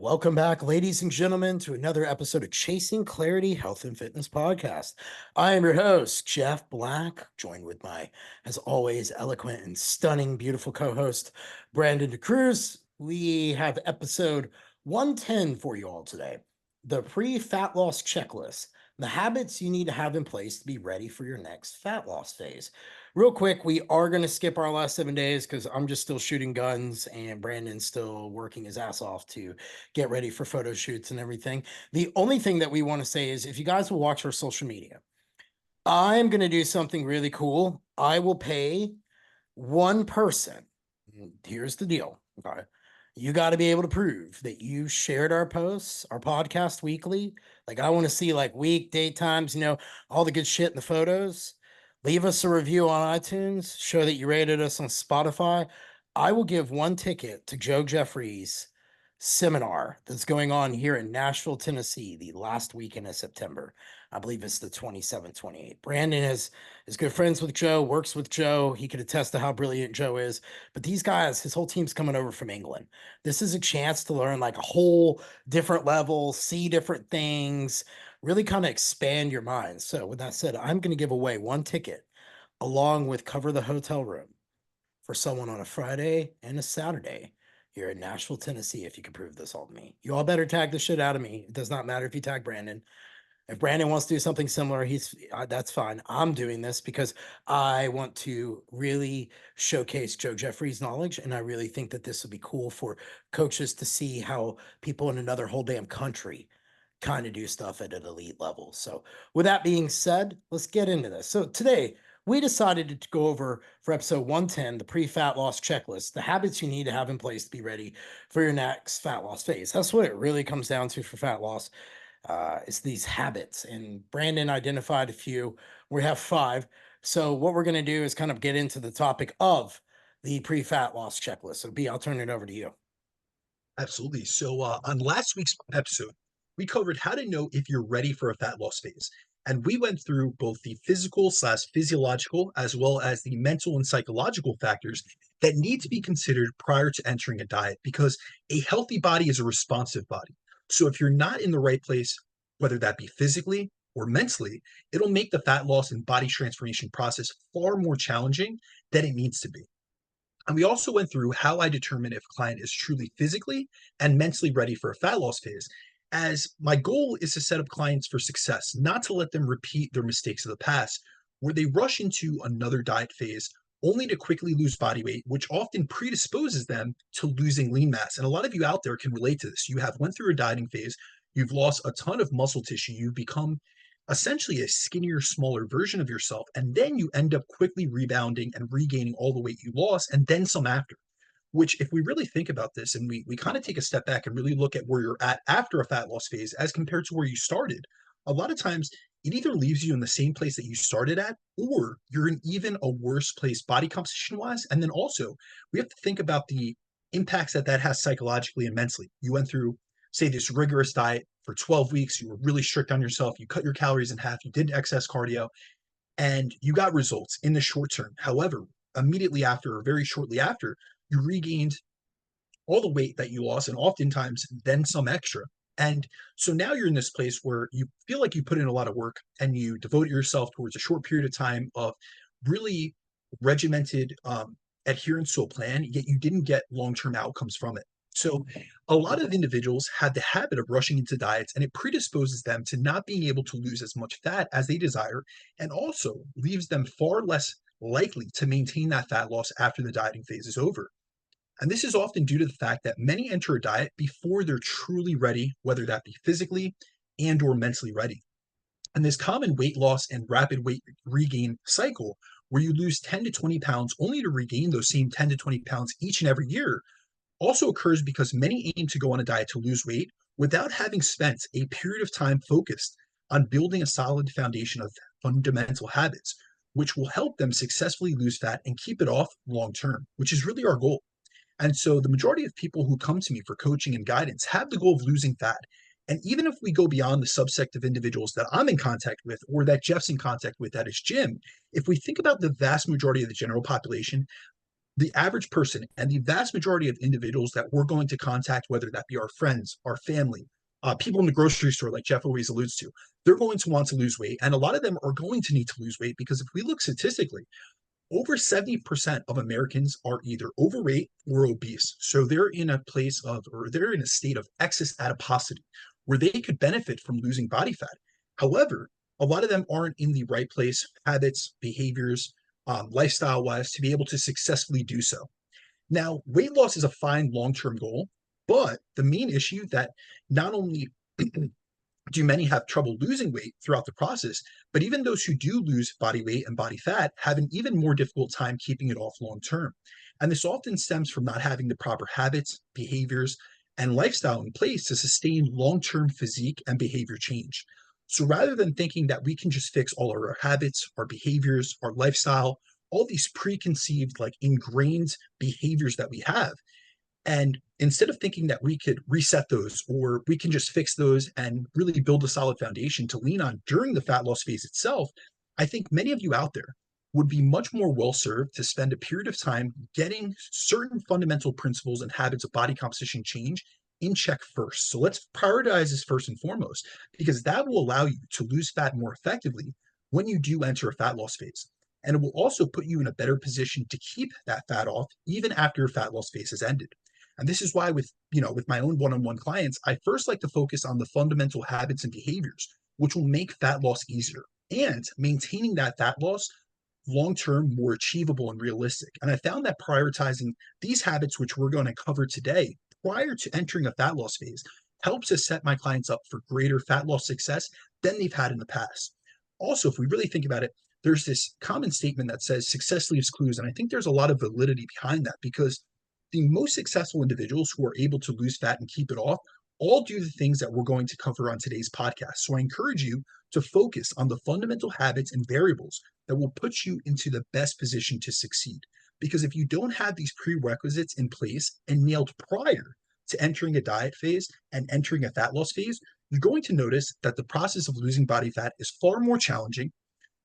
Welcome back, ladies and gentlemen, to another episode of Chasing Clarity Health and Fitness Podcast. I am your host, Jeff Black, joined with my, as always, eloquent and stunning, beautiful co host, Brandon DeCruz. We have episode 110 for you all today, the pre fat loss checklist, the habits you need to have in place to be ready for your next fat loss phase. Real quick, we are going to skip our last 7 days because I'm just still shooting guns and Brandon's still working his ass off to get ready for photo shoots and everything. The only thing that we want to say is if you guys will watch our social media, I'm going to do something really cool. I will pay one person. Here's the deal. Okay. You got to be able to prove that you shared our posts, our podcast weekly. Like, I want to see like week, date times, all the good shit in the photos. Leave us a review on iTunes. Show that you rated us on Spotify. I will give one ticket to Joe Jeffries' seminar that's going on here in Nashville, Tennessee, the last weekend of September. I believe it's the 27th, 28th. Brandon is good friends with Joe, works with Joe. He could attest to how brilliant Joe is. But these guys, his whole team's coming over from England. This is a chance to learn like a whole different level, see different things, really kind of expand your mind. So with that said, I'm going to give away one ticket along with cover the hotel room for someone on a Friday and a Saturday here in Nashville, Tennessee, if you can prove this all to me. You all better tag the shit out of me. It does not matter if you tag Brandon. If Brandon wants to do something similar, that's fine. I'm doing this because I want to really showcase Joe Jeffries' knowledge, and I really think that this would be cool for coaches to see how people in another whole damn country kind of do stuff at an elite level. So, with that being said, let's get into this. So, today we decided to go over for episode 110, the pre-fat loss checklist, the habits you need to have in place to be ready for your next fat loss phase. That's what it really comes down to for fat loss. It's these habits, and Brandon identified a few. We have five. So what we're going to do is kind of get into the topic of the pre-fat loss checklist. So B, I'll turn it over to you. Absolutely. So, on last week's episode, we covered how to know if you're ready for a fat loss phase. And we went through both the physical/physiological as well as the mental and psychological factors that need to be considered prior to entering a diet because a healthy body is a responsive body. So, if you're not in the right place, whether that be physically or mentally, it'll make the fat loss and body transformation process far more challenging than it needs to be. And we also went through how I determine if a client is truly physically and mentally ready for a fat loss phase, as my goal is to set up clients for success, not to let them repeat their mistakes of the past, where they rush into another diet phase only to quickly lose body weight, which often predisposes them to losing lean mass. And a lot of you out there can relate to this. You have went through a dieting phase, you've lost a ton of muscle tissue, you've become essentially a skinnier, smaller version of yourself. And then you end up quickly rebounding and regaining all the weight you lost and then some after. Which, if we really think about this and we kind of take a step back and really look at where you're at after a fat loss phase as compared to where you started, a lot of times it either leaves you in the same place that you started at, or you're in even a worse place body composition wise. And then also, we have to think about the impacts that that has psychologically and mentally. You went through, say, this rigorous diet for 12 weeks, you were really strict on yourself, you cut your calories in half, you did excess cardio, and you got results in the short term. However, immediately after or very shortly after, you regained all the weight that you lost and oftentimes then some extra. And so now you're in this place where you feel like you put in a lot of work and you devote yourself towards a short period of time of really regimented adherence to a plan, yet you didn't get long term outcomes from it. So, a lot of individuals have the habit of rushing into diets, and it predisposes them to not being able to lose as much fat as they desire, and also leaves them far less likely to maintain that fat loss after the dieting phase is over. And this is often due to the fact that many enter a diet before they're truly ready, whether that be physically and or mentally ready. And this common weight loss and rapid weight regain cycle, where you lose 10 to 20 pounds only to regain those same 10 to 20 pounds each and every year, also occurs because many aim to go on a diet to lose weight without having spent a period of time focused on building a solid foundation of fundamental habits, which will help them successfully lose fat and keep it off long term, which is really our goal. And so the majority of people who come to me for coaching and guidance have the goal of losing fat. And even if we go beyond the subsect of individuals that I'm in contact with or that Jeff's in contact with at his gym, if we think about the vast majority of the general population, the average person and the vast majority of individuals that we're going to contact, whether that be our friends, our family, people in the grocery store, like Jeff always alludes to, they're going to want to lose weight. And a lot of them are going to need to lose weight because if we look statistically, over 70% of Americans are either overweight or obese. So they're in a place of, or they're in a state of excess adiposity where they could benefit from losing body fat. However, a lot of them aren't in the right place, habits, behaviors, lifestyle wise, to be able to successfully do so. Now, weight loss is a fine long term goal, but the main issue that not only do many have trouble losing weight throughout the process, but even those who do lose body weight and body fat have an even more difficult time keeping it off long term. And this often stems from not having the proper habits, behaviors, and lifestyle in place to sustain long term physique and behavior change. So rather than thinking that we can just fix all of our habits, our behaviors, our lifestyle, all these preconceived, like ingrained behaviors that we have, and instead of thinking that we could reset those or we can just fix those and really build a solid foundation to lean on during the fat loss phase itself, I think many of you out there would be much more well served to spend a period of time getting certain fundamental principles and habits of body composition change in check first. So let's prioritize this first and foremost, because that will allow you to lose fat more effectively when you do enter a fat loss phase. And it will also put you in a better position to keep that fat off even after your fat loss phase has ended. And this is why with my own one-on-one clients, I first like to focus on the fundamental habits and behaviors, which will make fat loss easier and maintaining that fat loss long-term more achievable and realistic. And I found that prioritizing these habits, which we're going to cover today, prior to entering a fat loss phase, helps to set my clients up for greater fat loss success than they've had in the past. Also, if we really think about it, there's this common statement that says success leaves clues. And I think there's a lot of validity behind that because the most successful individuals who are able to lose fat and keep it off all do the things that we're going to cover on today's podcast. So I encourage you to focus on the fundamental habits and variables that will put you into the best position to succeed. Because if you don't have these prerequisites in place and nailed prior to entering a diet phase and entering a fat loss phase, you're going to notice that the process of losing body fat is far more challenging.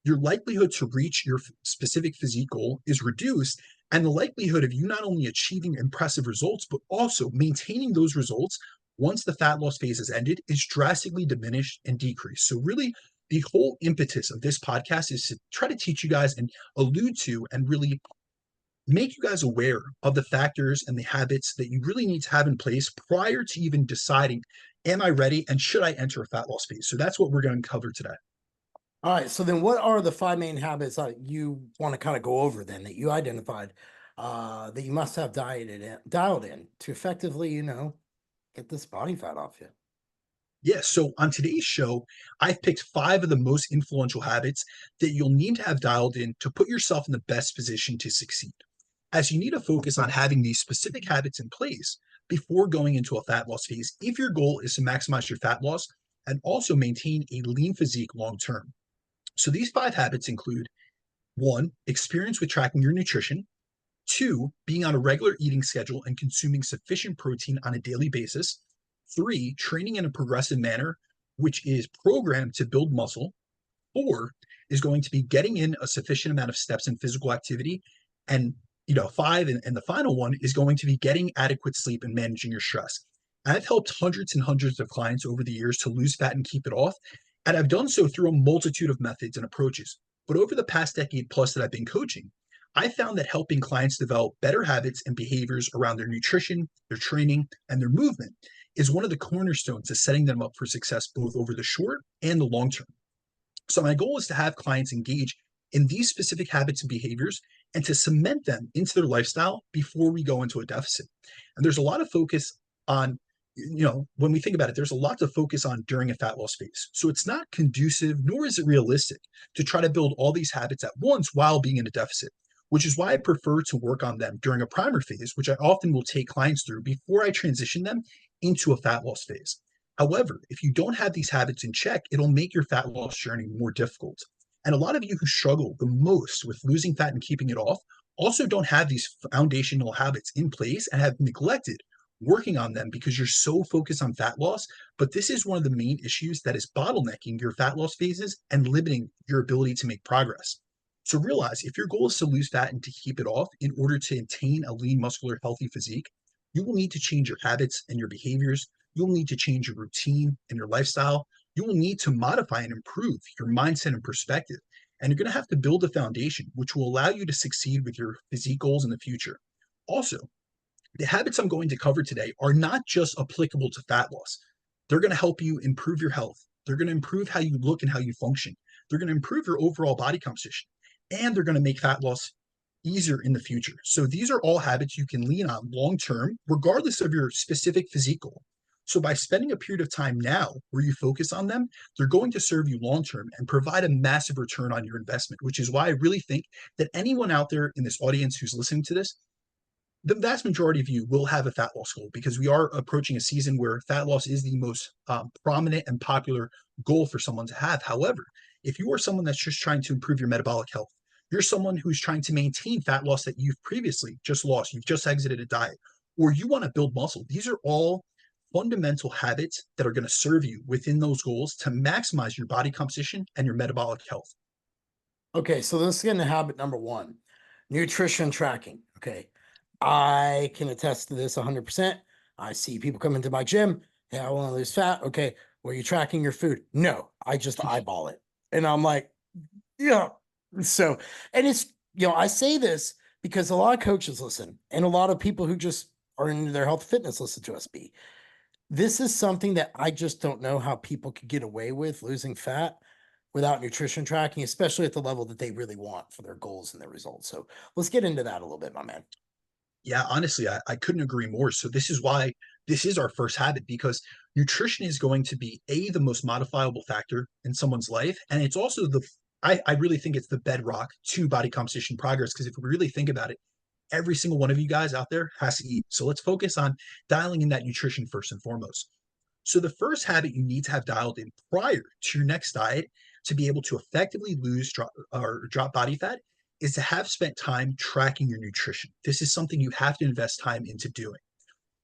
Your likelihood to reach your specific physique goal is reduced, and the likelihood of you not only achieving impressive results, but also maintaining those results once the fat loss phase has ended is drastically diminished and decreased. So, really, the whole impetus of this podcast is to try to teach you guys and allude to and really make you guys aware of the factors and the habits that you really need to have in place prior to even deciding, am I ready and should I enter a fat loss phase? So, that's what we're going to cover today. All right. So then what are the five main habits that you want to kind of go over then that you identified that you must have dialed in to effectively, get this body fat off you? Yeah, so on today's show, I've picked five of the most influential habits that you'll need to have dialed in to put yourself in the best position to succeed. As you need to focus on having these specific habits in place before going into a fat loss phase, if your goal is to maximize your fat loss and also maintain a lean physique long term. So these five habits include one, experience with tracking your nutrition, two, being on a regular eating schedule and consuming sufficient protein on a daily basis, three, training in a progressive manner, which is programmed to build muscle, four, is going to be getting in a sufficient amount of steps in physical activity, and five, and the final one is going to be getting adequate sleep and managing your stress. I've helped hundreds and hundreds of clients over the years to lose fat and keep it off, and I've done so through a multitude of methods and approaches. But over the past decade plus that I've been coaching, I found that helping clients develop better habits and behaviors around their nutrition, their training, and their movement is one of the cornerstones of setting them up for success both over the short and the long term. So my goal is to have clients engage in these specific habits and behaviors and to cement them into their lifestyle before we go into a deficit. And there's a lot of focus on, when we think about it, there's a lot to focus on during a fat loss phase. So it's not conducive, nor is it realistic to try to build all these habits at once while being in a deficit, which is why I prefer to work on them during a primer phase, which I often will take clients through before I transition them into a fat loss phase. However, if you don't have these habits in check, it'll make your fat loss journey more difficult. And a lot of you who struggle the most with losing fat and keeping it off also don't have these foundational habits in place and have neglected working on them because you're so focused on fat loss. But this is one of the main issues that is bottlenecking your fat loss phases and limiting your ability to make progress. So realize if your goal is to lose fat and to keep it off in order to attain a lean, muscular, healthy physique, you will need to change your habits and your behaviors. You'll need to change your routine and your lifestyle. You will need to modify and improve your mindset and perspective. And you're going to have to build a foundation which will allow you to succeed with your physique goals in the future. Also, the habits I'm going to cover today are not just applicable to fat loss. They're going to help you improve your health. They're going to improve how you look and how you function. They're going to improve your overall body composition, and they're going to make fat loss easier in the future. So these are all habits you can lean on long term, regardless of your specific physique goal. So by spending a period of time now where you focus on them, they're going to serve you long term and provide a massive return on your investment, which is why I really think that anyone out there in this audience who's listening to this, the vast majority of you will have a fat loss goal because we are approaching a season where fat loss is the most prominent and popular goal for someone to have. However, if you are someone that's just trying to improve your metabolic health, you're someone who's trying to maintain fat loss that you've previously just lost, you've just exited a diet, or you want to build muscle, these are all fundamental habits that are going to serve you within those goals to maximize your body composition and your metabolic health. Okay, so let's get into habit number one, nutrition tracking. Okay, I can attest to this 100%. I see people come into my gym. Hey, I want to lose fat. Okay, were you tracking your food? No, I just eyeball it. And I'm like, yeah. So, and it's, I say this because a lot of coaches listen and a lot of people who just are into their health fitness listen to us be. This is something that I just don't know how people could get away with losing fat without nutrition tracking, especially at the level that they really want for their goals and their results. So let's get into that a little bit, my man. Yeah, honestly, I couldn't agree more. So this is why this is our first habit, because nutrition is going to be the most modifiable factor in someone's life. And it's also I really think it's the bedrock to body composition progress. Because if we really think about it, every single one of you guys out there has to eat. So let's focus on dialing in that nutrition first and foremost. So the first habit you need to have dialed in prior to your next diet to be able to effectively drop body fat is to have spent time tracking your nutrition. This is something you have to invest time into doing.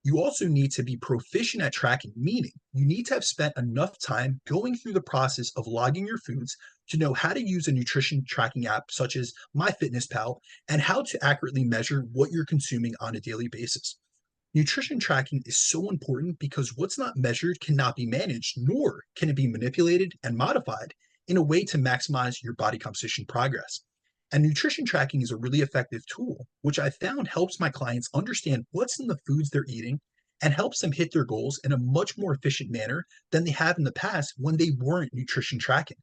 You also need to be proficient at tracking, meaning you need to have spent enough time going through the process of logging your foods to know how to use a nutrition tracking app such as MyFitnessPal and how to accurately measure what you're consuming on a daily basis. Nutrition tracking is so important because what's not measured cannot be managed, nor can it be manipulated and modified in a way to maximize your body composition progress. And nutrition tracking is a really effective tool, which I found helps my clients understand what's in the foods they're eating and helps them hit their goals in a much more efficient manner than they have in the past when they weren't nutrition tracking.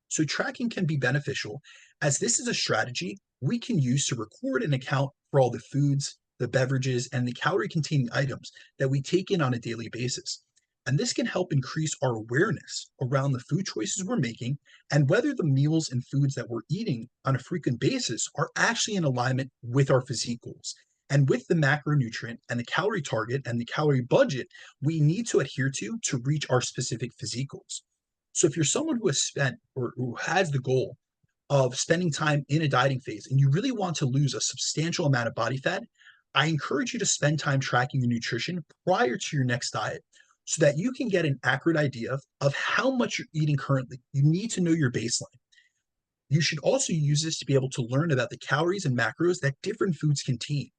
So, tracking can be beneficial as this is a strategy we can use to record and account for all the foods, the beverages, and the calorie containing items that we take in on a daily basis. And this can help increase our awareness around the food choices we're making and whether the meals and foods that we're eating on a frequent basis are actually in alignment with our physique goals and with the macronutrient and the calorie target and the calorie budget we need to adhere to reach our specific physique goals. So if you're someone who has spent or who has the goal of spending time in a dieting phase and you really want to lose a substantial amount of body fat, I encourage you to spend time tracking your nutrition prior to your next diet so that you can get an accurate idea of how much you're eating currently. You need to know your baseline. You should also use this to be able to learn about the calories and macros that different foods contain.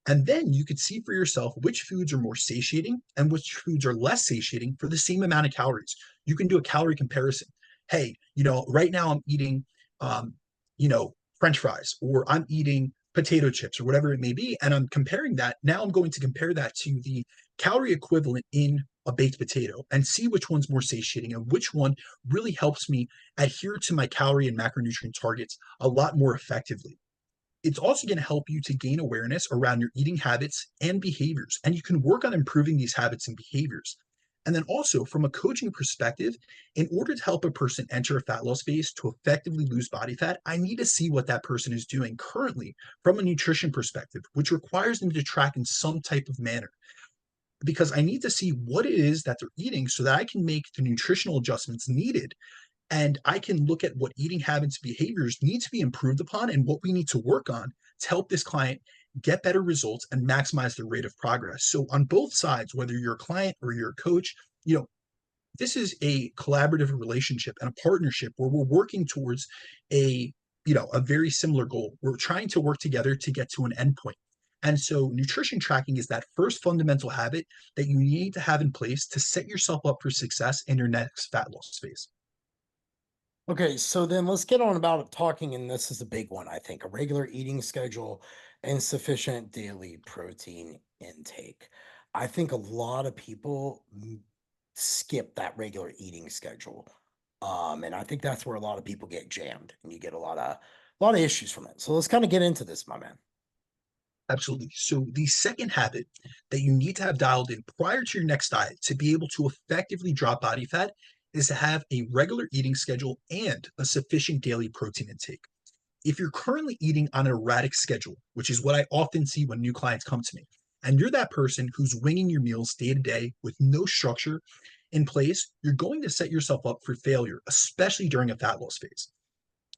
And then you could see for yourself which foods are more satiating and which foods are less satiating for the same amount of calories. You can do a calorie comparison. Hey, right now I'm eating, um, French fries, or I'm eating potato chips, or whatever it may be. And I'm comparing that. Now I'm going to compare that to the calorie equivalent in a baked potato and see which one's more satiating and which one really helps me adhere to my calorie and macronutrient targets a lot more effectively. It's also going to help you to gain awareness around your eating habits and behaviors. And you can work on improving these habits and behaviors. And then also, from a coaching perspective, in order to help a person enter a fat loss phase to effectively lose body fat, I need to see what that person is doing currently from a nutrition perspective, which requires them to track in some type of manner. Because I need to see what it is that they're eating so that I can make the nutritional adjustments needed and I can look at what eating habits, behaviors need to be improved upon and what we need to work on to help this client get better results and maximize their rate of progress. So on both sides, whether you're a client or you're a coach, this is a collaborative relationship and a partnership where we're working towards a a very similar goal. We're trying to work together to get to an endpoint. And so nutrition tracking is that first fundamental habit that you need to have in place to set yourself up for success in your next fat loss phase. Okay, so then let's get on about talking, and this is a big one, I think, a regular eating schedule and sufficient daily protein intake. I think a lot of people skip that regular eating schedule. And I think that's where a lot of people get jammed and you get a lot of issues from it. So let's kind of get into this, my man. Absolutely. So the second habit that you need to have dialed in prior to your next diet to be able to effectively drop body fat is to have a regular eating schedule and a sufficient daily protein intake. If you're currently eating on an erratic schedule, which is what I often see when new clients come to me, and you're that person who's winging your meals day to day with no structure in place, you're going to set yourself up for failure, especially during a fat loss phase.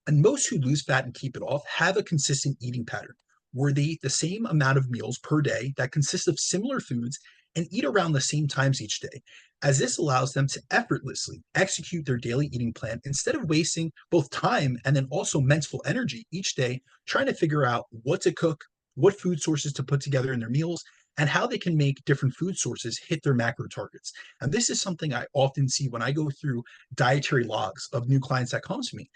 And most who lose fat and keep it off have a consistent eating pattern where they eat the same amount of meals per day that consist of similar foods and eat around the same times each day, as this allows them to effortlessly execute their daily eating plan instead of wasting both time and then also mental energy each day trying to figure out what to cook, what food sources to put together in their meals, and how they can make different food sources hit their macro targets. And this is something I often see when I go through dietary logs of new clients that come to me.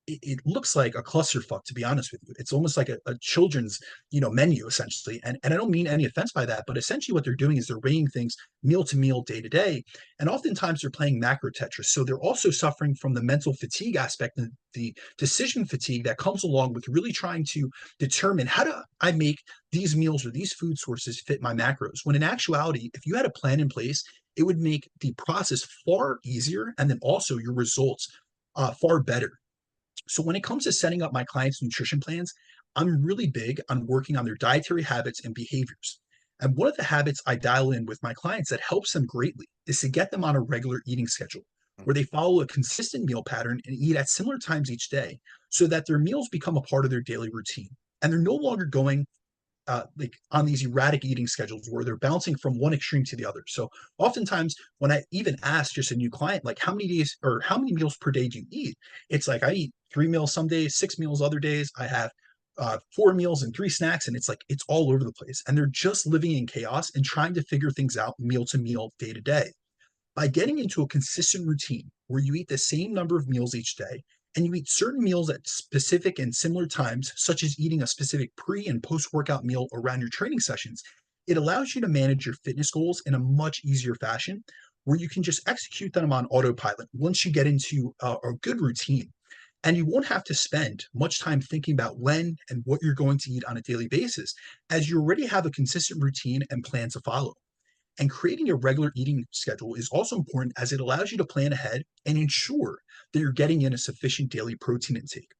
It looks like a clusterfuck, to be honest with you. It's almost like a children's, menu essentially. And I don't mean any offense by that, but essentially what they're doing is they're weighing things meal to meal, day to day. And oftentimes they're playing macro Tetris. So they're also suffering from the mental fatigue aspect and the decision fatigue that comes along with really trying to determine how do I make these meals or these food sources fit my macros. When in actuality, if you had a plan in place, it would make the process far easier and then also your results far better. So when it comes to setting up my clients' nutrition plans, I'm really big on working on their dietary habits and behaviors. And one of the habits I dial in with my clients that helps them greatly is to get them on a regular eating schedule where they follow a consistent meal pattern and eat at similar times each day so that their meals become a part of their daily routine. And they're no longer going like on these erratic eating schedules where they're bouncing from one extreme to the other. So oftentimes when I even ask just a new client, like how many days or how many meals per day do you eat? It's like I eat 3 meals some days, 6 meals other days. I have 4 meals and 3 snacks, and it's like it's all over the place. And they're just living in chaos and trying to figure things out meal to meal, day to day. By getting into a consistent routine where you eat the same number of meals each day and you eat certain meals at specific and similar times, such as eating a specific pre and post workout meal around your training sessions, it allows you to manage your fitness goals in a much easier fashion where you can just execute them on autopilot once you get into a good routine. And you won't have to spend much time thinking about when and what you're going to eat on a daily basis, as you already have a consistent routine and plan to follow. And creating a regular eating schedule is also important as it allows you to plan ahead and ensure that you're getting in a sufficient daily protein intake.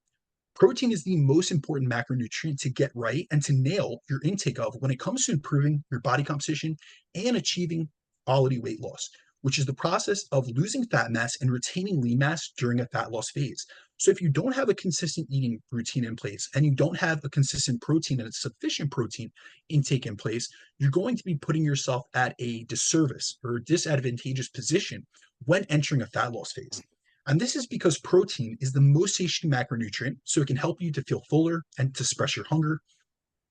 Protein is the most important macronutrient to get right and to nail your intake of when it comes to improving your body composition and achieving quality weight loss, which is the process of losing fat mass and retaining lean mass during a fat loss phase. So, if you don't have a consistent eating routine in place and you don't have a consistent protein and a sufficient protein intake in place, you're going to be putting yourself at a disservice or disadvantageous position when entering a fat loss phase. And this is because protein is the most satiating macronutrient, so it can help you to feel fuller and to suppress your hunger.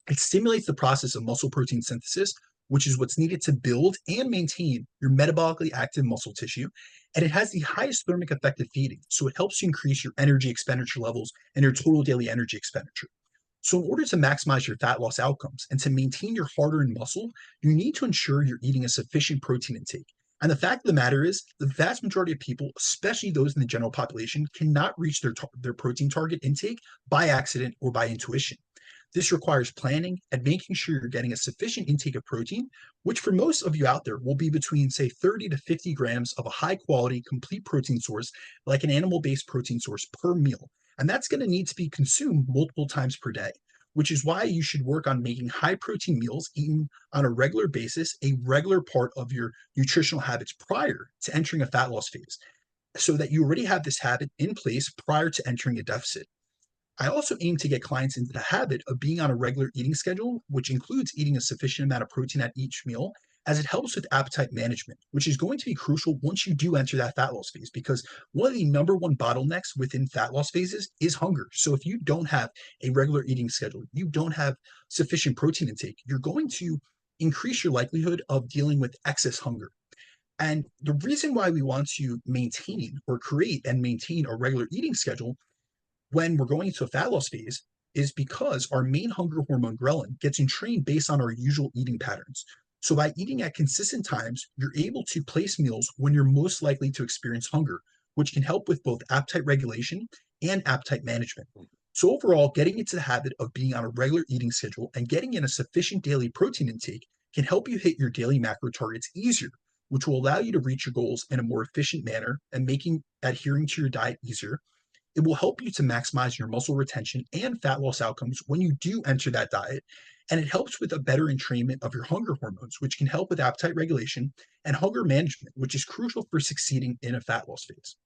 It stimulates the process of muscle protein synthesis, which is what's needed to build and maintain your metabolically active muscle tissue. And it has the highest thermic effect of feeding, so it helps you increase your energy expenditure levels and your total daily energy expenditure. So, in order to maximize your fat loss outcomes and to maintain your hard earned muscle, you need to ensure you're eating a sufficient protein intake. And the fact of the matter is, the vast majority of people, especially those in the general population, cannot reach their protein target intake by accident or by intuition. This requires planning and making sure you're getting a sufficient intake of protein, which for most of you out there will be between, say, 30 to 50 grams of a high quality, complete protein source, like an animal based protein source per meal. And that's going to need to be consumed multiple times per day, which is why you should work on making high protein meals eaten on a regular basis a regular part of your nutritional habits prior to entering a fat loss phase, so that you already have this habit in place prior to entering a deficit. I also aim to get clients into the habit of being on a regular eating schedule, which includes eating a sufficient amount of protein at each meal, as it helps with appetite management, which is going to be crucial once you do enter that fat loss phase, because one of the number one bottlenecks within fat loss phases is hunger. So if you don't have a regular eating schedule, you don't have sufficient protein intake, you're going to increase your likelihood of dealing with excess hunger. And the reason why we want to maintain or create and maintain a regular eating schedule when we're going into a fat loss phase is because our main hunger hormone ghrelin gets entrained based on our usual eating patterns. So by eating at consistent times, you're able to place meals when you're most likely to experience hunger, which can help with both appetite regulation and appetite management. So overall, getting into the habit of being on a regular eating schedule and getting in a sufficient daily protein intake can help you hit your daily macro targets easier, which will allow you to reach your goals in a more efficient manner and making adhering to your diet easier. It will help you to maximize your muscle retention and fat loss outcomes when you do enter that diet. And it helps with a better entrainment of your hunger hormones, which can help with appetite regulation and hunger management, which is crucial for succeeding in a fat loss phase.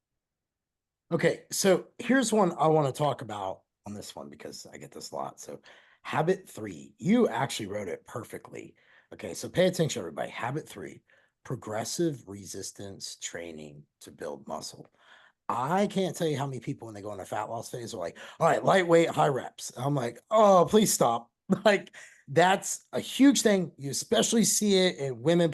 Okay, so here's one I want to talk about on this one because I get this a lot. So, habit 3, you actually wrote it perfectly. Okay, so pay attention, everybody. Habit 3, progressive resistance training to build muscle. I can't tell you how many people when they go in a fat loss phase are like, all right, lightweight, high reps. I'm like, oh, please stop. Like, that's a huge thing. You especially see it in women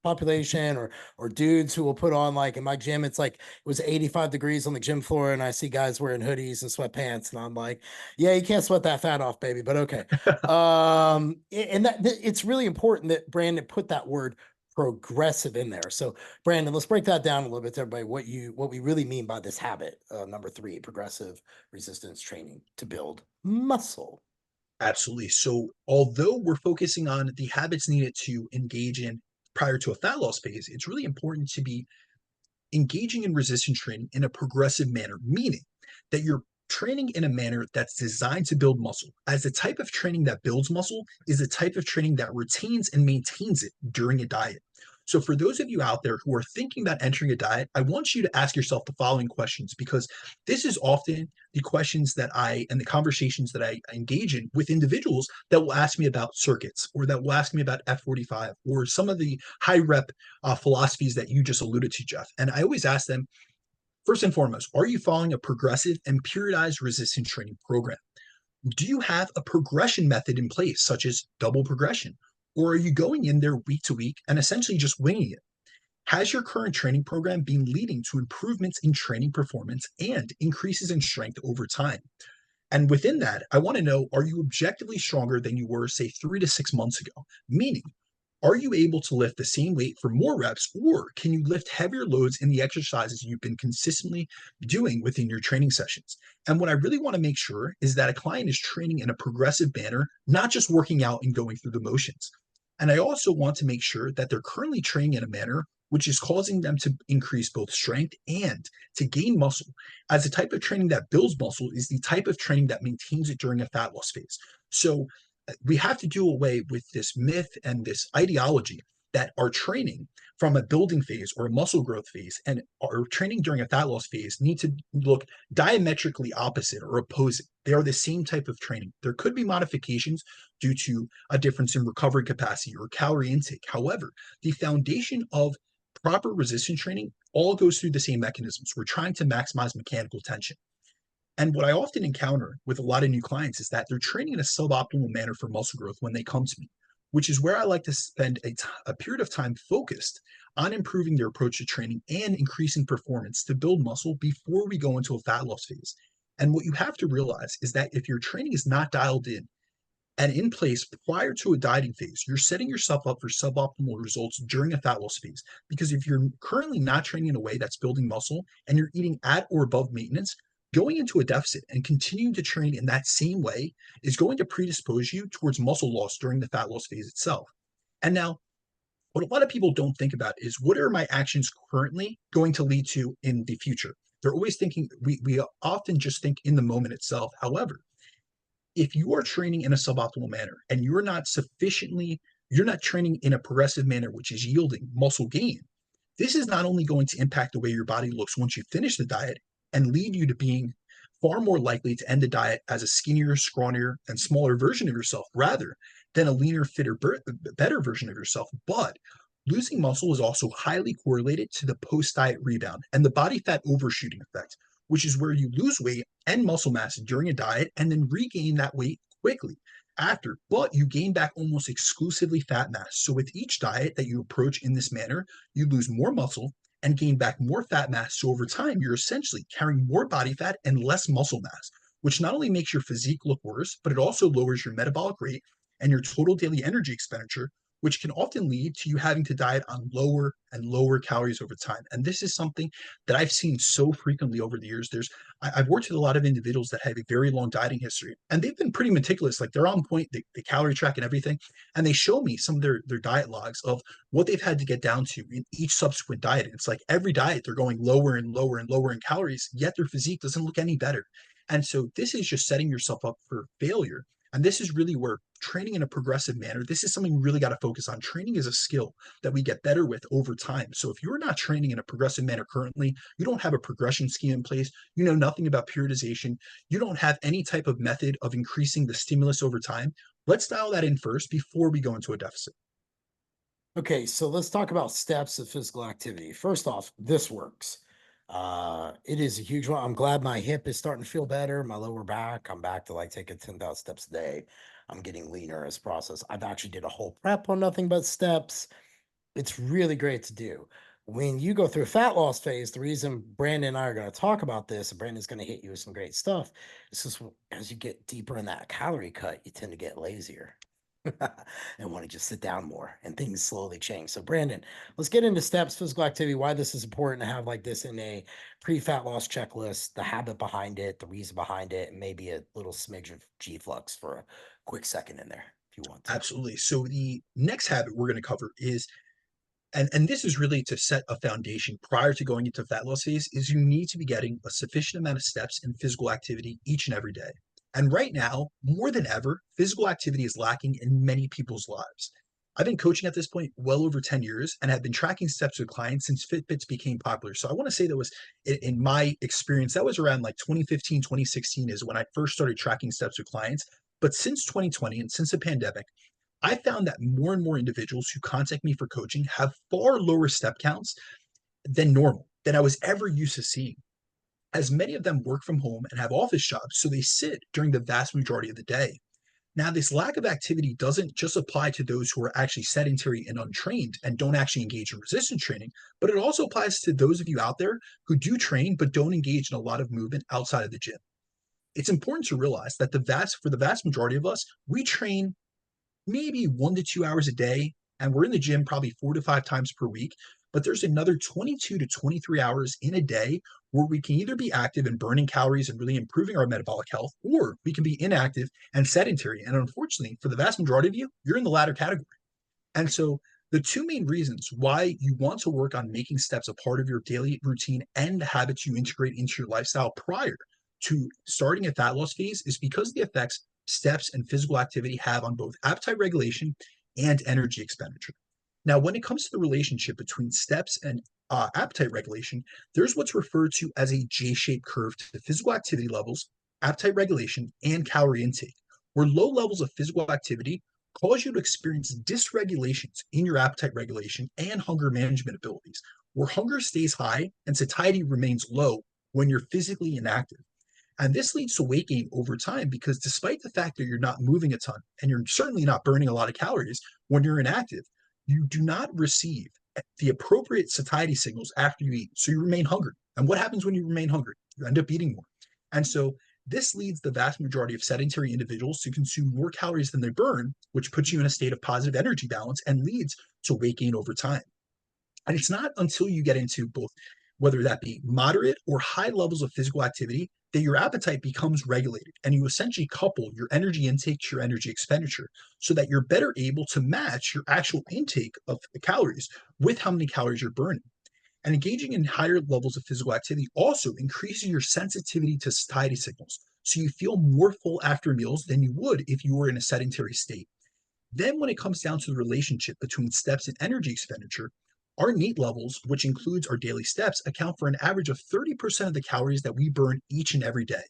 population or dudes who will put on, like in my gym, it's like it was 85 degrees on the gym floor, and I see guys wearing hoodies and sweatpants, and I'm like, yeah, you can't sweat that fat off, baby, but okay. And that it's really important that Brandon put that word progressive in there. So Brandon, let's break that down a little bit to everybody, what we really mean by this habit, number 3, progressive resistance training to build muscle. Absolutely. So, although we're focusing on the habits needed to engage in prior to a fat loss phase, it's really important to be engaging in resistance training in a progressive manner, meaning that you're training in a manner that's designed to build muscle, as the type of training that builds muscle is the type of training that retains and maintains it during a diet. So, for those of you out there who are thinking about entering a diet, I want you to ask yourself the following questions, because this is often the questions that and the conversations that I engage in with individuals that will ask me about circuits, or that will ask me about F45, or some of the high rep philosophies that you just alluded to, Jeff. And I always ask them, first and foremost, are you following a progressive and periodized resistance training program? Do you have a progression method in place, such as double progression? Or are you going in there week to week and essentially just winging it? Has your current training program been leading to improvements in training performance and increases in strength over time? And within that, I want to know, are you objectively stronger than you were, say, 3 to 6 months ago? Meaning, are you able to lift the same weight for more reps, or can you lift heavier loads in the exercises you've been consistently doing within your training sessions? And what I really want to make sure is that a client is training in a progressive manner, not just working out and going through the motions. And I also want to make sure that they're currently training in a manner which is causing them to increase both strength and to gain muscle, as the type of training that builds muscle is the type of training that maintains it during a fat loss phase. So we have to do away with this myth and this ideology that our training from a building phase or a muscle growth phase and our training during a fat loss phase need to look diametrically opposite or opposing. They are the same type of training. There could be modifications due to a difference in recovery capacity or calorie intake. However, the foundation of proper resistance training all goes through the same mechanisms. We're trying to maximize mechanical tension. And what I often encounter with a lot of new clients is that they're training in a suboptimal manner for muscle growth when they come to me, which is where I like to spend a period of time focused on improving their approach to training and increasing performance to build muscle before we go into a fat loss phase. And what you have to realize is that if your training is not dialed in and in place prior to a dieting phase, you're setting yourself up for suboptimal results during a fat loss phase. Because if you're currently not training in a way that's building muscle and you're eating at or above maintenance, going into a deficit and continuing to train in that same way is going to predispose you towards muscle loss during the fat loss phase itself. And now, what a lot of people don't think about is, what are my actions currently going to lead to in the future? They're always thinking, we often just think in the moment itself. However, if you are training in a suboptimal manner and you're not training in a progressive manner, which is yielding muscle gain, this is not only going to impact the way your body looks once you finish the diet and lead you to being far more likely to end the diet as a skinnier, scrawnier, and smaller version of yourself rather than a leaner, fitter, better version of yourself. But Losing muscle is also highly correlated to the post diet rebound and the body fat overshooting effect, which is where you lose weight and muscle mass during a diet and then regain that weight quickly after, but you gain back almost exclusively fat mass. So, with each diet that you approach in this manner, you lose more muscle and gain back more fat mass. So, over time, you're essentially carrying more body fat and less muscle mass, which not only makes your physique look worse, but it also lowers your metabolic rate and your total daily energy expenditure, which can often lead to you having to diet on lower and lower calories over time. And this is something that I've seen so frequently over the years. I've worked with a lot of individuals that have a very long dieting history, and they've been pretty meticulous. Like they're on point, they calorie track and everything, and they show me some of their diet logs of what they've had to get down to in each subsequent diet. It's like every diet they're going lower and lower and lower in calories, yet their physique doesn't look any better. And so this is just setting yourself up for failure. And this is really where training in a progressive manner, this is something we really got to focus on. Training is a skill that we get better with over time. So if you're not training in a progressive manner currently, you don't have a progression scheme in place, you know nothing about periodization, you don't have any type of method of increasing the stimulus over time, let's dial that in first before we go into a deficit. Okay, so let's talk about steps of physical activity. First off, this works. It is a huge one. I'm glad my hip is starting to feel better, my lower back. I'm back to like taking 10,000 steps a day. I'm getting leaner as process. I've actually did a whole prep on nothing but steps. It's really great to do. When you go through a fat loss phase, the reason Brandon and I are going to talk about this, and Brandon's going to hit you with some great stuff, is just as you get deeper in that calorie cut, you tend to get lazier. And want to just sit down more and things slowly change. So, Brandon, let's get into steps, physical activity, why this is important to have like this in a pre-fat loss checklist, the habit behind it, the reason behind it, and maybe a little smidge of G flux for a quick second in there if you want to. Absolutely. So the next habit we're going to cover is and this is really to set a foundation prior to going into fat loss phase is you need to be getting a sufficient amount of steps in physical activity each and every day. And right now, more than ever, physical activity is lacking in many people's lives. I've been coaching at this point well over 10 years and have been tracking steps with clients since Fitbits became popular. So I want to say that was in my experience, that was around like 2015, 2016 is when I first started tracking steps with clients. But since 2020 and since the pandemic, I found that more and more individuals who contact me for coaching have far lower step counts than normal, than I was ever used to seeing, as many of them work from home and have office jobs, so they sit during the vast majority of the day. Now, this lack of activity doesn't just apply to those who are actually sedentary and untrained and don't actually engage in resistance training, but it also applies to those of you out there who do train but don't engage in a lot of movement outside of the gym. It's important to realize that for the vast majority of us, we train maybe 1 to 2 hours a day, and we're in the gym probably 4 to 5 times per week. But there's another 22 to 23 hours in a day where we can either be active and burning calories and really improving our metabolic health, or we can be inactive and sedentary. And unfortunately, for the vast majority of you, you're in the latter category. And so, the two main reasons why you want to work on making steps a part of your daily routine and the habits you integrate into your lifestyle prior to starting a fat loss phase is because of the effects steps and physical activity have on both appetite regulation and energy expenditure. Now, when it comes to the relationship between steps and appetite regulation, there's what's referred to as a J shaped curve to the physical activity levels, appetite regulation, and calorie intake, where low levels of physical activity cause you to experience dysregulations in your appetite regulation and hunger management abilities, where hunger stays high and satiety remains low when you're physically inactive. And this leads to weight gain over time because despite the fact that you're not moving a ton and you're certainly not burning a lot of calories when you're inactive, you do not receive the appropriate satiety signals after you eat. So you remain hungry. And what happens when you remain hungry? You end up eating more. And so this leads the vast majority of sedentary individuals to consume more calories than they burn, which puts you in a state of positive energy balance and leads to weight gain over time. And it's not until you get into both, whether that be moderate or high levels of physical activity, that your appetite becomes regulated and you essentially couple your energy intake to your energy expenditure so that you're better able to match your actual intake of the calories with how many calories you're burning. And engaging in higher levels of physical activity also increases your sensitivity to satiety signals. So you feel more full after meals than you would if you were in a sedentary state. Then, when it comes down to the relationship between steps and energy expenditure, our NEAT levels, which includes our daily steps, account for an average of 30% of the calories that we burn each and every day.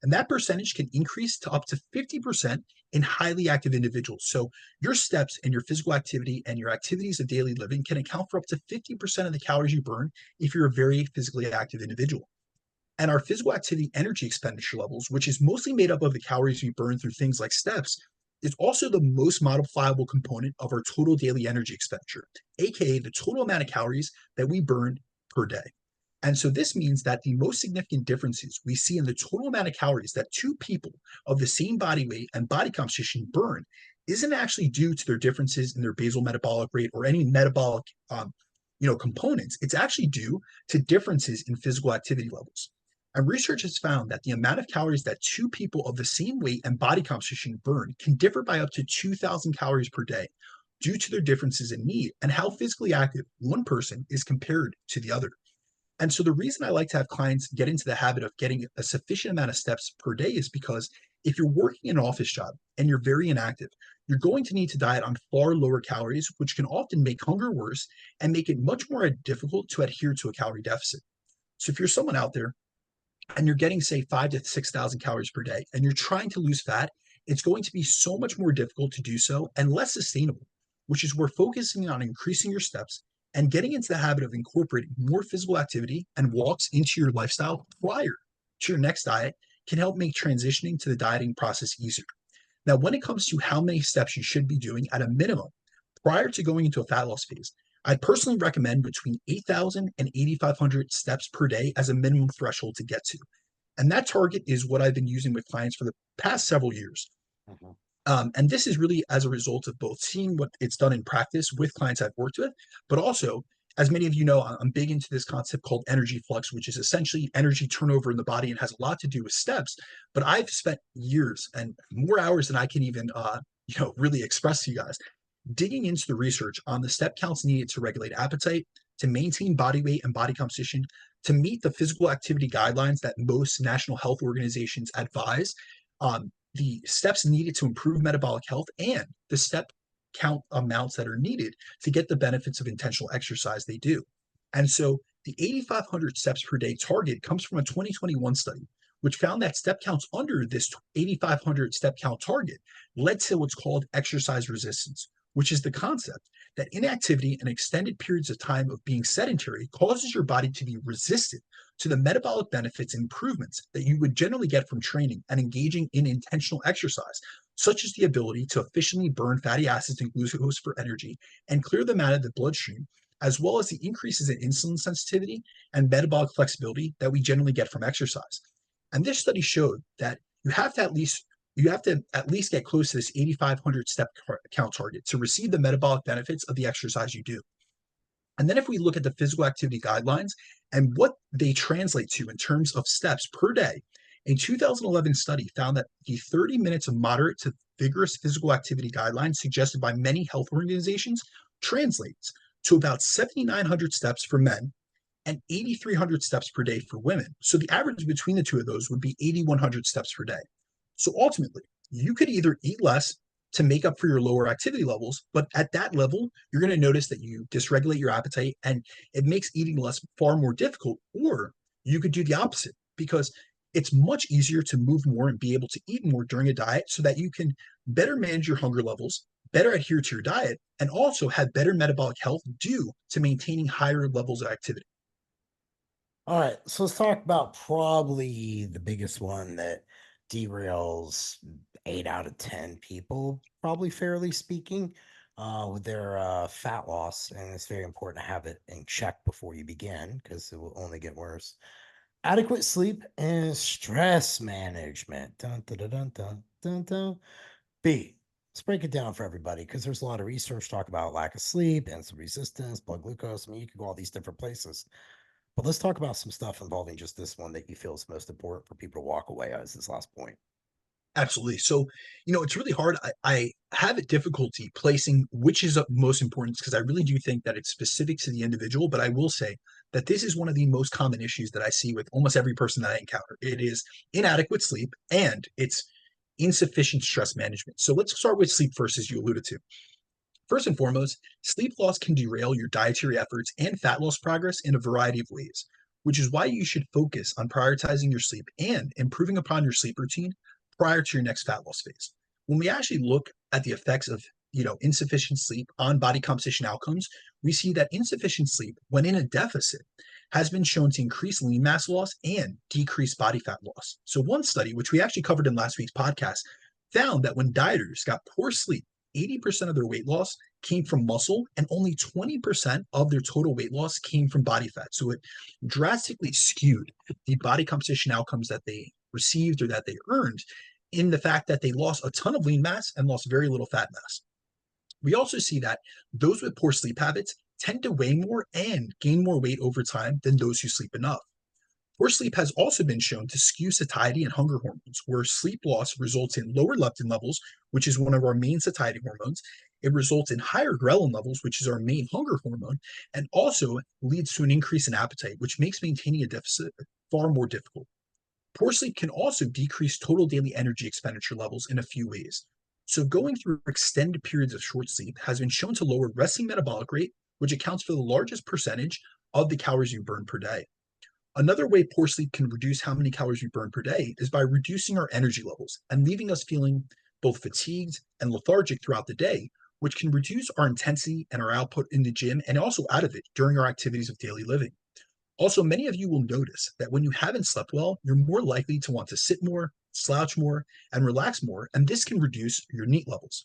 And that percentage can increase to up to 50% in highly active individuals. So your steps and your physical activity and your activities of daily living can account for up to 50% of the calories you burn if you're a very physically active individual. And our physical activity energy expenditure levels, which is mostly made up of the calories we burn through things like steps, is also the most modifiable component of our total daily energy expenditure, aka the total amount of calories that we burn per day. And so this means that the most significant differences we see in the total amount of calories that two people of the same body weight and body composition burn isn't actually due to their differences in their basal metabolic rate or any metabolic components. It's actually due to differences in physical activity levels. And research has found that the amount of calories that two people of the same weight and body composition burn can differ by up to 2,000 calories per day due to their differences in need and how physically active one person is compared to the other. And so the reason I like to have clients get into the habit of getting a sufficient amount of steps per day is because if you're working an office job and you're very inactive, you're going to need to diet on far lower calories, which can often make hunger worse and make it much more difficult to adhere to a calorie deficit. So if you're someone out there and you're getting, say, 5 to 6,000 calories per day and you're trying to lose fat, it's going to be so much more difficult to do so and less sustainable, which is where focusing on increasing your steps and getting into the habit of incorporating more physical activity and walks into your lifestyle prior to your next diet can help make transitioning to the dieting process easier. Now, when it comes to how many steps you should be doing at a minimum prior to going into a fat loss phase, I personally recommend between 8,000 and 8,500 steps per day as a minimum threshold to get to. And that target is what I've been using with clients for the past several years. Mhm. And this is really as a result of both seeing what it's done in practice with clients I've worked with, but also, as many of you know, I'm big into this concept called energy flux, which is essentially energy turnover in the body and has a lot to do with steps. But I've spent years and more hours than I can even, really express to you guys, digging into the research on the step counts needed to regulate appetite, to maintain body weight and body composition, to meet the physical activity guidelines that most national health organizations advise, the steps needed to improve metabolic health, and the step count amounts that are needed to get the benefits of intentional exercise they do. And so the 8,500 steps per day target comes from a 2021 study, which found that step counts under this 8,500 step count target led to what's called exercise resistance, which is the concept that inactivity and extended periods of time of being sedentary causes your body to be resistant to the metabolic benefits and improvements that you would generally get from training and engaging in intentional exercise, such as the ability to efficiently burn fatty acids and glucose for energy and clear them out of the bloodstream, as well as the increases in insulin sensitivity and metabolic flexibility that we generally get from exercise. And this study showed that you have to at least get close to this 8,500 step count target to receive the metabolic benefits of the exercise you do. And then if we look at the physical activity guidelines and what they translate to in terms of steps per day, a 2011 study found that the 30 minutes of moderate to vigorous physical activity guidelines suggested by many health organizations translates to about 7,900 steps for men and 8,300 steps per day for women. So the average between the two of those would be 8,100 steps per day. So ultimately, you could either eat less to make up for your lower activity levels, but at that level, you're going to notice that you dysregulate your appetite and it makes eating less far more difficult. Or you could do the opposite because it's much easier to move more and be able to eat more during a diet so that you can better manage your hunger levels, better adhere to your diet, and also have better metabolic health due to maintaining higher levels of activity. All right, so let's talk about probably the biggest one that derails 8 out of 10 people, probably fairly speaking, with their fat loss. And it's very important to have it in check before you begin because it will only get worse. Adequate sleep and stress management. Dun, dun, dun, dun, dun, dun, dun. B. Let's break it down for everybody because there's a lot of research talk about lack of sleep, insulin resistance, blood glucose. I mean, you could go all these different places. But let's talk about some stuff involving just this one that you feel is most important for people to walk away as this last point. Absolutely. So, it's really hard. I have a difficulty placing which is of most importance because I really do think that it's specific to the individual. But I will say that this is one of the most common issues that I see with almost every person that I encounter. It is inadequate sleep and it's insufficient stress management. So let's start with sleep first, as you alluded to. First and foremost, sleep loss can derail your dietary efforts and fat loss progress in a variety of ways. which is why you should focus on prioritizing your sleep and improving upon your sleep routine prior to your next fat loss phase. When we actually look at the effects of insufficient sleep on body composition outcomes, we see that insufficient sleep, when in a deficit, has been shown to increase lean mass loss and decrease body fat loss. So, one study, which we actually covered in last week's podcast, found that when dieters got poor sleep, 80% of their weight loss came from muscle and only 20% of their total weight loss came from body fat. So, it drastically skewed the body composition outcomes that they received or that they earned in the fact that they lost a ton of lean mass and lost very little fat mass. We also see that those with poor sleep habits tend to weigh more and gain more weight over time than those who sleep enough. Poor sleep has also been shown to skew satiety and hunger hormones, where sleep loss results in lower leptin levels, which is one of our main satiety hormones. It results in higher ghrelin levels, which is our main hunger hormone, and also leads to an increase in appetite, which makes maintaining a deficit far more difficult. Poor sleep can also decrease total daily energy expenditure levels in a few ways. So, going through extended periods of short sleep has been shown to lower resting metabolic rate, which accounts for the largest percentage of the calories you burn per day. Another way poor sleep can reduce how many calories we burn per day is by reducing our energy levels and leaving us feeling both fatigued and lethargic throughout the day, which can reduce our intensity and our output in the gym and also out of it during our activities of daily living. Also, many of you will notice that when you haven't slept well, you're more likely to want to sit more, slouch more, and relax more, and this can reduce your NEAT levels.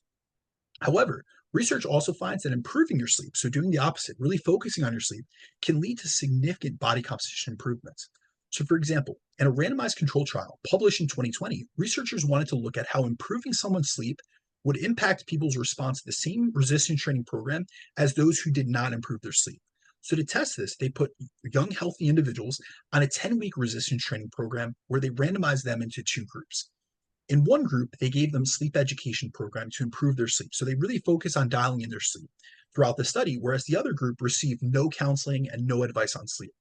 However, research also finds that improving your sleep, so doing the opposite, really focusing on your sleep, can lead to significant body composition improvements. So, for example, in a randomized control trial published in 2020, researchers wanted to look at how improving someone's sleep would impact people's response to the same resistance training program as those who did not improve their sleep. So, to test this, they put young, healthy individuals on a 10-week resistance training program where they randomized them into two groups. In one group, they gave them sleep education program to improve their sleep. So they really focus on dialing in their sleep throughout the study, whereas the other group received no counseling and no advice on sleep.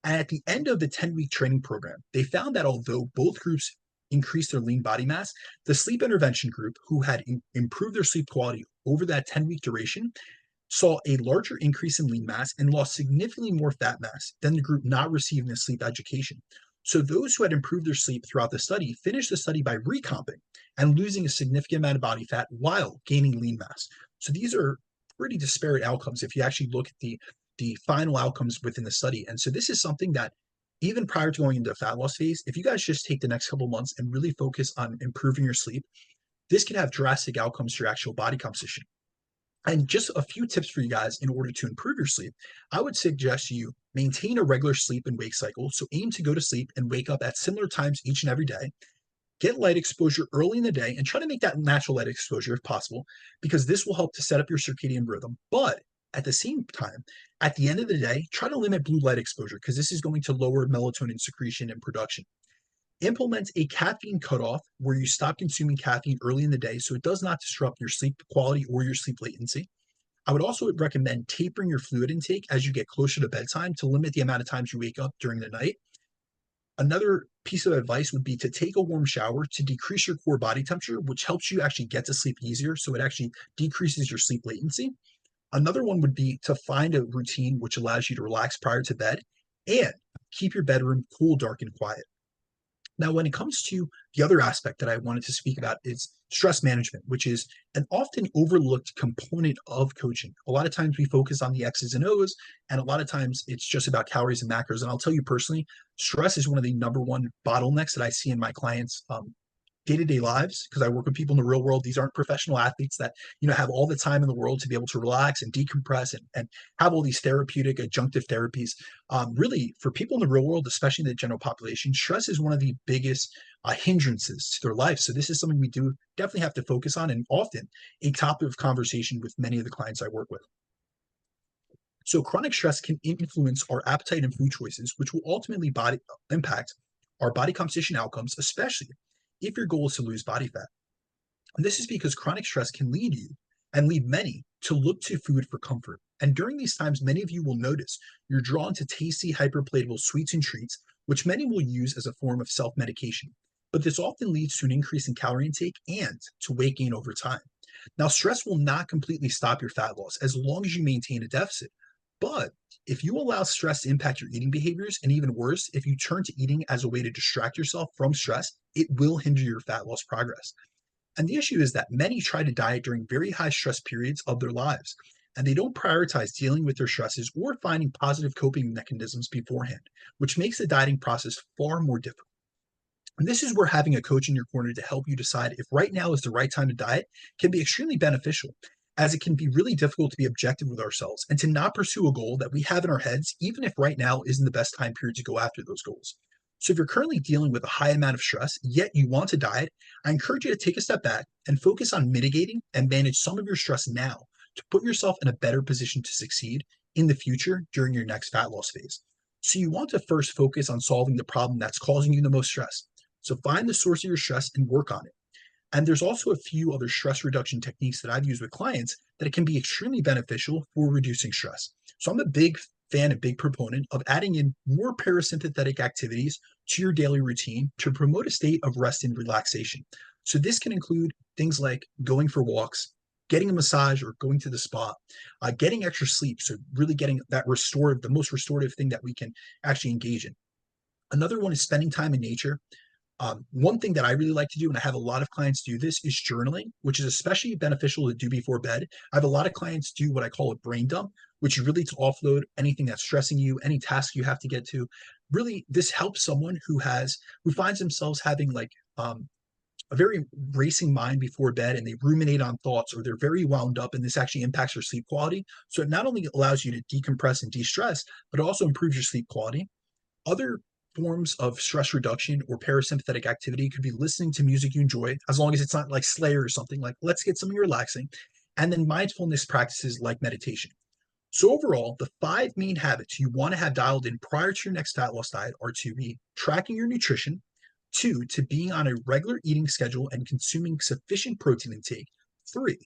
And at the end of the 10-week training program, they found that although both groups increased their lean body mass, the sleep intervention group, who had improved their sleep quality over that 10-week duration, saw a larger increase in lean mass and lost significantly more fat mass than the group not receiving the sleep education. So those who had improved their sleep throughout the study finished the study by recomping and losing a significant amount of body fat while gaining lean mass. So these are pretty disparate outcomes if you actually look at the final outcomes within the study. And so this is something that even prior to going into the fat loss phase, if you guys just take the next couple months and really focus on improving your sleep, this can have drastic outcomes to your actual body composition. And just a few tips for you guys in order to improve your sleep. I would suggest you maintain a regular sleep and wake cycle. So aim to go to sleep and wake up at similar times each and every day. Get light exposure early in the day and try to make that natural light exposure if possible, because this will help to set up your circadian rhythm. But at the same time, at the end of the day, try to limit blue light exposure because this is going to lower melatonin secretion and production. Implement a caffeine cutoff where you stop consuming caffeine early in the day so it does not disrupt your sleep quality or your sleep latency. I would also recommend tapering your fluid intake as you get closer to bedtime to limit the amount of times you wake up during the night. Another piece of advice would be to take a warm shower to decrease your core body temperature, which helps you actually get to sleep easier. So it actually decreases your sleep latency. Another one would be to find a routine which allows you to relax prior to bed and keep your bedroom cool, dark, and quiet. Now, when it comes to the other aspect that I wanted to speak about is stress management, which is an often overlooked component of coaching. A lot of times we focus on the X's and O's, and a lot of times it's just about calories and macros. And I'll tell you personally, stress is one of the number one bottlenecks that I see in my clients' day-to-day lives, because I work with people in the real world. These aren't professional athletes that have all the time in the world to be able to relax and decompress and have all these therapeutic adjunctive therapies. Really, for people in the real world, especially the general population, stress is one of the biggest hindrances to their life. So this is something we do definitely have to focus on, and often a topic of conversation with many of the clients I work with. So chronic stress can influence our appetite and food choices, which will ultimately impact our body composition outcomes, especially if your goal is to lose body fat. And this is because chronic stress can lead you and lead many to look to food for comfort. And during these times, many of you will notice you're drawn to tasty, hyperpalatable sweets and treats, which many will use as a form of self-medication. But this often leads to an increase in calorie intake and to weight gain over time. Now, stress will not completely stop your fat loss as long as you maintain a deficit. But if you allow stress to impact your eating behaviors, and even worse, if you turn to eating as a way to distract yourself from stress, it will hinder your fat loss progress. And the issue is that many try to diet during very high stress periods of their lives, and they don't prioritize dealing with their stresses or finding positive coping mechanisms beforehand, which makes the dieting process far more difficult. And this is where having a coach in your corner to help you decide if right now is the right time to diet can be extremely beneficial, as it can be really difficult to be objective with ourselves and to not pursue a goal that we have in our heads, even if right now isn't the best time period to go after those goals. So, if you're currently dealing with a high amount of stress, yet you want to diet, I encourage you to take a step back and focus on mitigating and manage some of your stress now to put yourself in a better position to succeed in the future during your next fat loss phase. So, you want to first focus on solving the problem that's causing you the most stress. So find the source of your stress and work on it. And there's also a few other stress reduction techniques that I've used with clients that it can be extremely beneficial for reducing stress. So I'm a big fan and big proponent of adding in more parasympathetic activities to your daily routine to promote a state of rest and relaxation. So this can include things like going for walks, getting a massage or going to the spa, getting extra sleep. So really getting that restorative, the most restorative thing that we can actually engage in. Another one is spending time in nature. One thing that I really like to do, and I have a lot of clients do this, is journaling, which is especially beneficial to do before bed. I have a lot of clients do what I call a brain dump, which is really to offload anything that's stressing you, any task you have to get to. Really, this helps someone who finds themselves having like a very racing mind before bed, and they ruminate on thoughts, or they're very wound up, and this actually impacts their sleep quality. So it not only allows you to decompress and de-stress, but it also improves your sleep quality. Other forms of stress reduction or parasympathetic activity could be listening to music you enjoy, as long as it's not like Slayer or something. Like, let's get something relaxing. And then mindfulness practices like meditation. So, overall, the five main habits you want to have dialed in prior to your next fat loss diet are to be tracking your nutrition, two, to being on a regular eating schedule and consuming sufficient protein intake, three,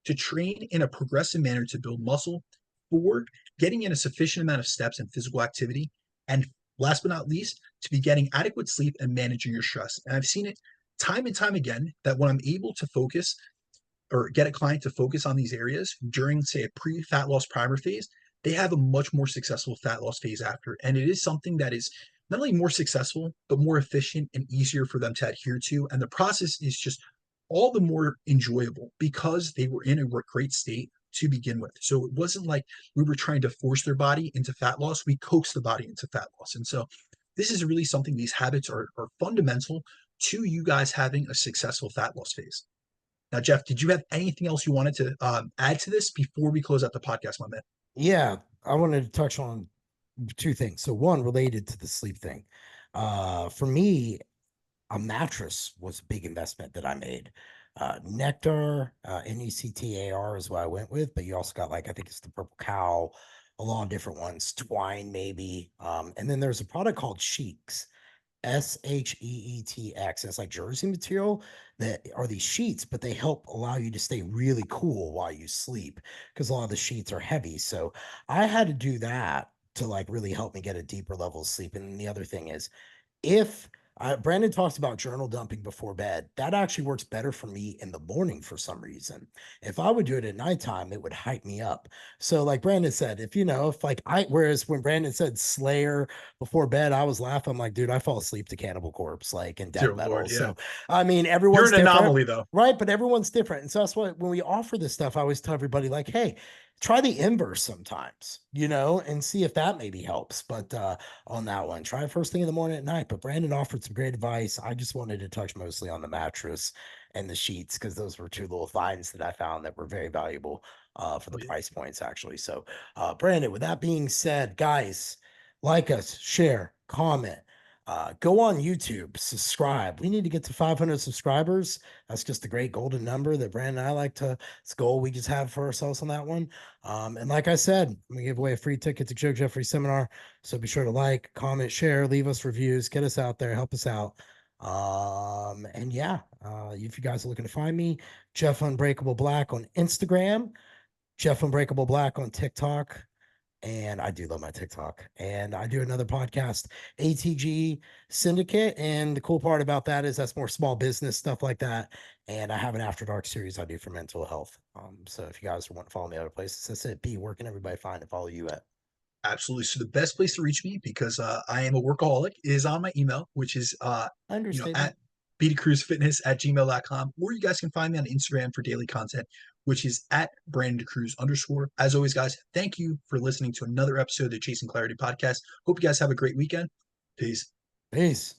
to train in a progressive manner to build muscle, four, getting in a sufficient amount of steps and physical activity, and last but not least, to be getting adequate sleep and managing your stress. And I've seen it time and time again that when I'm able to focus or get a client to focus on these areas during, say, a pre-fat loss primer phase, they have a much more successful fat loss phase after. And it is something that is not only more successful, but more efficient and easier for them to adhere to. And the process is just all the more enjoyable because they were in a great state to begin with. So it wasn't like we were trying to force their body into fat loss. We coaxed the body into fat loss. And so this is really something, these habits are fundamental to you guys having a successful fat loss phase. Now, Jeff, did you have anything else you wanted to add to this before we close out the podcast, my man? Yeah, I wanted to touch on two things. So one related to the sleep thing. For me, a mattress was a big investment that I made. Nectar, Nectar is what I went with, but you also got like I think it's the Purple Cow, a lot of different ones, Twine maybe. And then there's a product called Sheets, Sheetx. It's like jersey material that are these sheets, but they help allow you to stay really cool while you sleep because a lot of the sheets are heavy. So I had to do that to like really help me get a deeper level of sleep. And the other thing is, if Brandon talks about journal dumping before bed, that actually works better for me in the morning for some reason. If I would do it at nighttime, it would hype me up. So, like Brandon said, if like whereas when Brandon said Slayer before bed, I was laughing. I'm like, dude, I fall asleep to Cannibal Corpse, like in death Dear metal. Lord, yeah. So, I mean, You're everyone's an different, anomaly, though. right? But everyone's different. And so that's why when we offer this stuff, I always tell everybody, like, hey, try the inverse sometimes, and see if that maybe helps. But on that one, try it first thing in the morning at night. But Brandon offered some great advice. I just wanted to touch mostly on the mattress and the sheets because those were two little finds that I found that were very valuable for the Yeah. price points, actually. So, Brandon, with that being said, guys, like us, share, comment. Go on YouTube, subscribe. We need to get to 500 subscribers. That's just a great golden number that Brandon and I like to. It's a goal we just have for ourselves on that one. And like I said, we give away a free ticket to Joe Jeffrey seminar. So be sure to like, comment, share, leave us reviews, get us out there, help us out. And yeah, if you guys are looking to find me, Jeff Unbreakable Black on Instagram, Jeff Unbreakable Black on TikTok. And I do love my TikTok. And I do another podcast, ATG Syndicate. And the cool part about that is that's more small business stuff like that. And I have an After Dark series I do for mental health. So if you guys want to follow me other places, that's it. B, where can everybody find and follow you at? Absolutely. So the best place to reach me, because I am a workaholic, is on my email, which is Understatement. at bdcruzfitness@gmail.com, or you guys can find me on Instagram for daily content, which is at Brandon Cruz _. As always, guys, thank you for listening to another episode of the Chasing Clarity podcast. Hope you guys have a great weekend. Peace. Peace.